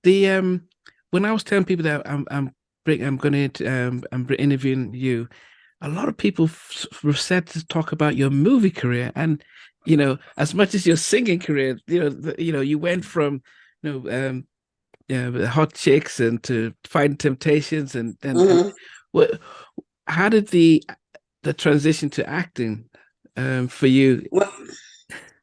The when I was telling people that I'm going to I'm interviewing you, a lot of people were said to talk about your movie career, and as much as your singing career, you went from hot chicks and to fighting temptations, and Hmm. what how did the transition to acting for you? Well,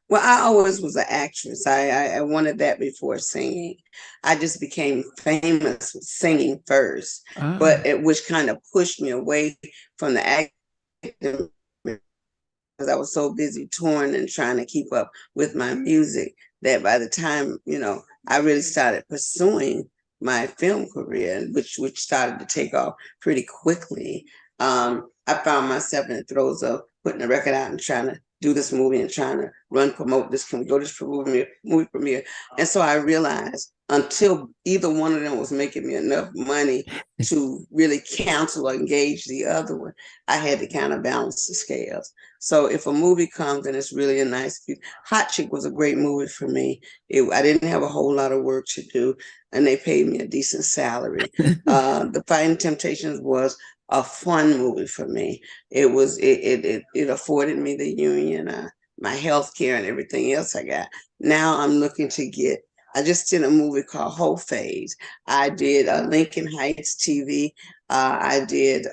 well, I always was an actress. I wanted that before singing. I just became famous with singing first, Ah, but which kind of pushed me away from the acting because I was so busy touring and trying to keep up with my music that by the time, I really started pursuing my film career, which started to take off pretty quickly. I found myself in the throes of putting a record out and trying to do this movie and trying to promote this. Can we go to this movie premiere? And so I realized until either one of them was making me enough money to really cancel or engage the other one, I had to kind of balance the scales. So if a movie comes and it's really a nice, Hot Chick was a great movie for me. I didn't have a whole lot of work to do, and they paid me a decent salary. The Fighting Temptations was a fun movie for me. It afforded me the union, my health care, and everything else I got. Now I'm looking to get. I just did a movie called Whole Phase. I did Lincoln Heights TV. I did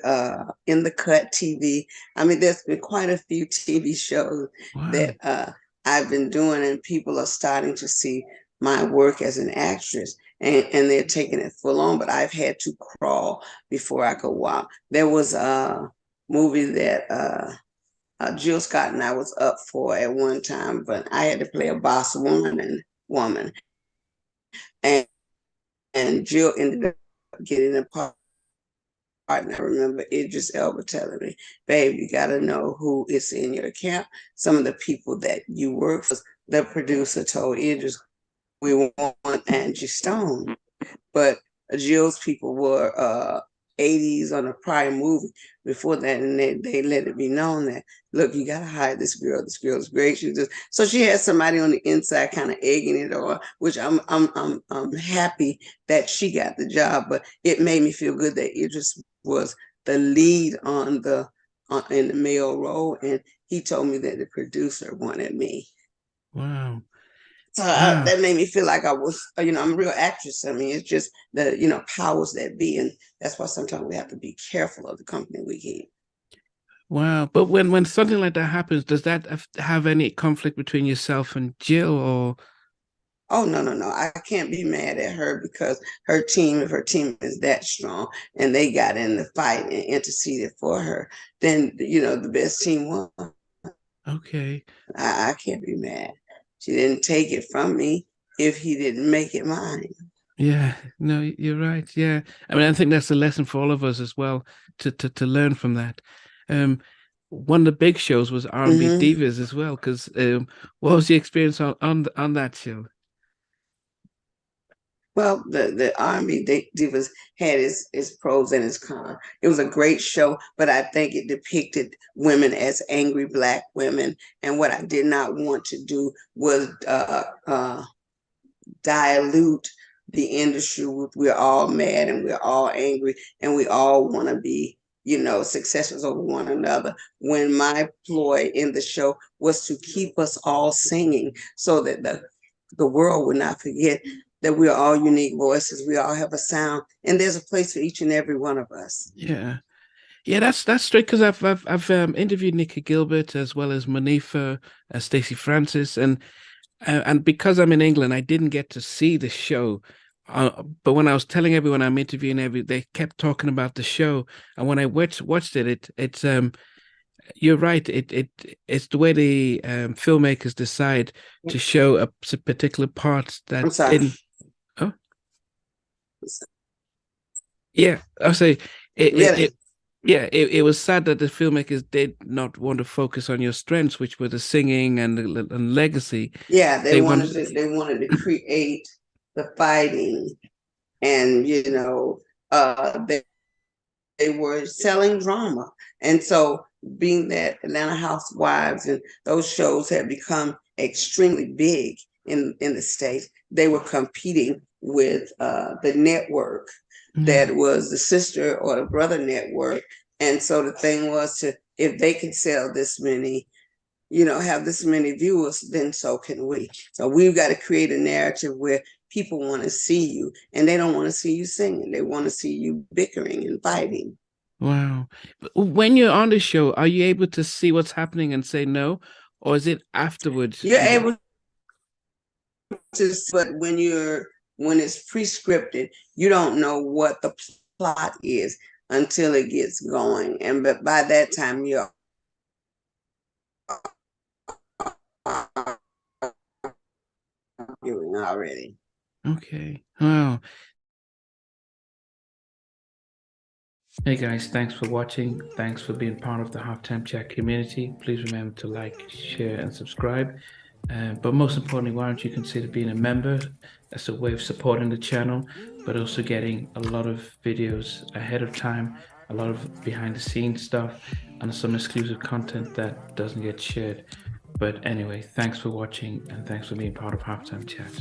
In the Cut TV. I mean, there's been quite a few TV shows wow. that I've been doing, and people are starting to see my work as an actress, and they're taking it full on. But I've had to crawl before I could walk. There was a movie that Jill Scott and I was up for at one time, but I had to play a boss woman, and Jill ended up getting a part. And I remember Idris Elba telling me, babe, you got to know who is in your camp. Some of the people that you work for, the producer told Idris, we want Angie Stone. But Jill's people were 80s on a prior movie before that, and they let it be known that, look, you gotta hire this girl. This girl is great. So she had somebody on the inside kind of egging it on, which I'm happy that she got the job. But it made me feel good that Idris was the lead in the male role, and he told me that the producer wanted me. Wow. So Wow. that made me feel like I was, I'm a real actress. I mean, it's just the, powers that be. And that's why sometimes we have to be careful of the company we keep. Wow. But when something like that happens, does that have any conflict between yourself and Jill or Oh, no, no, no. I can't be mad at her because if her team is that strong and they got in the fight and interceded for her, then, the best team won. okay. I can't be mad. She didn't take it from me if he didn't make it mine. Yeah, no, you're right. Yeah. I mean, I think that's a lesson for all of us as well to learn from that. Um, one of the big shows was R&B Hmm. Divas as well, because what was the experience on that show? Well, the R&B Divas had its pros and its cons. It was a great show, but I think it depicted women as angry Black women. And what I did not want to do was dilute the industry with we're all mad and we're all angry and we all want to be, successors over one another. When my ploy in the show was to keep us all singing so that the world would not forget that we're all unique voices. We all have a sound, and there's a place for each and every one of us. Yeah. Yeah, that's straight because I've interviewed Nikki Gilbert as well as Monifa, Stacey Francis, and because I'm in England, I didn't get to see the show. But when I was telling everyone I'm interviewing they kept talking about the show, and when I watched it, it's you're right. It's the way the filmmakers decide to show a particular part that I'm sorry. in. Oh, yeah, I'll say Really? yeah, it was sad that the filmmakers did not want to focus on your strengths, which were the singing and legacy. Yeah, they They wanted wanted, to they wanted to create the fighting, and they were selling drama. And so, being that Atlanta Housewives and those shows have become extremely big in the States, they were competing with the network Yeah. that was the sister or the brother network. And so the thing was to, if they could sell this many, have this many viewers, then so can we. So we've got to create a narrative where people want to see you, and they don't want to see you singing. They want to see you bickering and fighting. Wow. When you're on the show, are you able to see what's happening and say no? Or is it afterwards? You're able to, but when it's pre-scripted, you don't know what the plot is until it gets going. And but by that time you're arguing already. Okay. Wow. Hey guys, thanks for watching. Thanks for being part of the Halftime Chat community. Please remember to like, share, and subscribe. But most importantly, why don't you consider being a member? That's a way of supporting the channel, but also getting a lot of videos ahead of time, a lot of behind the scenes stuff, and some exclusive content that doesn't get shared. But anyway, thanks for watching and thanks for being part of Halftime Chat.